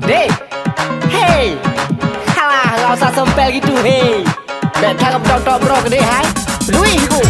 Dek, hey, halah, nggak usah sempel gitu, hey. Bek cakep tok bro gede, hai. Peduli ku.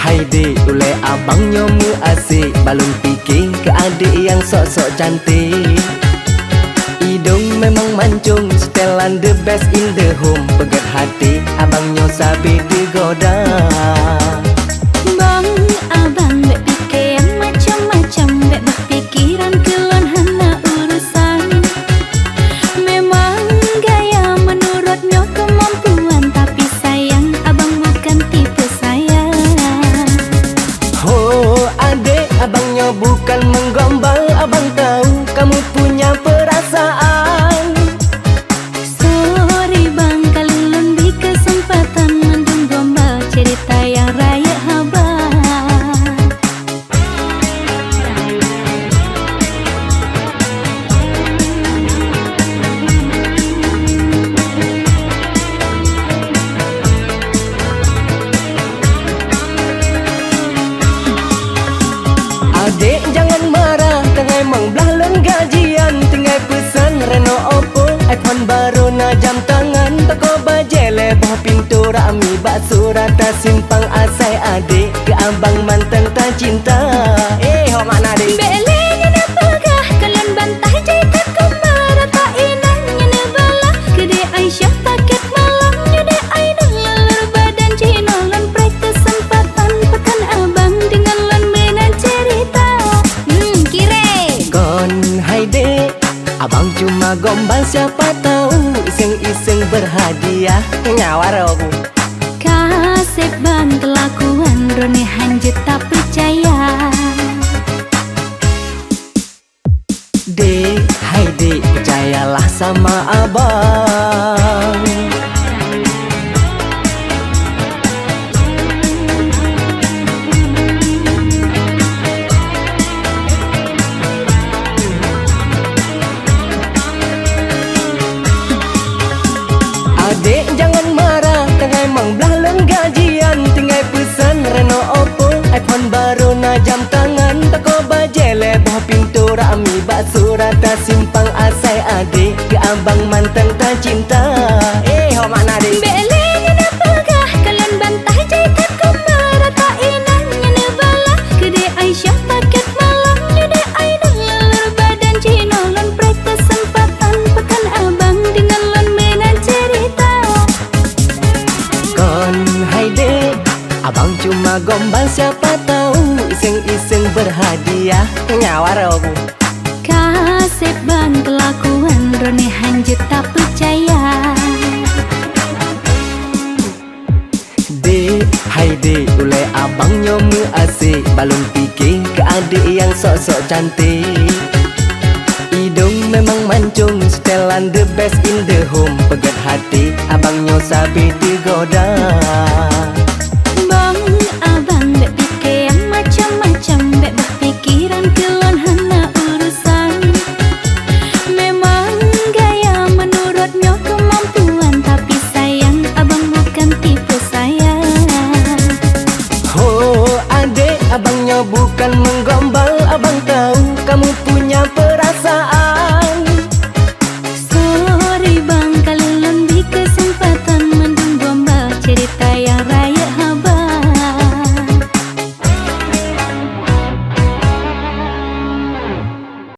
Hai dek, oleh abang nyomu asik, balon fikir ke adik yang sok-sok cantik. Hidung memang mancung, setelan the best in the home. Pegat hati, abang nyo sabi digoda. Bang, abang bek pikir macam-macam, bek berpikiran kelon hana urusan. Memang gaya menurutnya kemampuan, tapi sayang abang bukan tipe saya. Oh adik, abangnya bukan menggombal, abang tahu kamu punya perasaan. Sorry bang, kalau lebih kesempatan mendung gombal cerita yang raya habar. Adik jangan marah, tengah emang belah gajian. Tinggal pesan Reno Oppo, iPhone baru na jam tangan. Toko bajele bawah pintu rami, bakso rata simpang asai adik. Ke abang mantan tak cinta. Ho mana adik? Belenya na pegah, kalian bantah jahitan kembar. Tak inangnya na balah, gede Aisyah paket malamnya de Aidang lalur badan cinolon prek kesempatan pekan abang dengan lon benan cerita. Kire Kon hai dek, abang cuma gombal siapa tahu iseng-iseng berhadiah nyawar aku. kasep bang kelakuan rone hanjut tak percaya. Dek, hai dek, percayalah sama abang. Adik jangan marah, tengah emang belah gajian. Tinggal pesan Reno Oppo, iPhone baru na jam tangan. Toko bajele bawah pintu rami, bakso rata simpang asai adik. Ke abang mantan tak cinta. Ho mana adik? Belenya na pegah, kalian bantah jahitan kembar. Tak inangnya na balah, gede Aisyah paket malamnya de Aidang lalur badan cinolon prek kesempatan pekan abang dengan lon benan cerita. Kon hai dek, abang cuma gombal siapa tahu iseng-iseng berhadiah nyawar aku. kasep bang kelakuan rone hanjut tak percaya. Dek, hai dek, oleh abang nyomu asik, balon fikir ke adik yang sok-sok cantik. Hidung memang mancung, setelan the best in the home. Pegat hati, abang nyo sabi digoda. Bang, abang bek pikir macam-macam, bek berpikiran kelon hana urusan. Memang gaya menurutnya kemampuan, tapi sayang abang bukan tipe saya. Oh adik, abangnya bukan menggombal, abang tahu kamu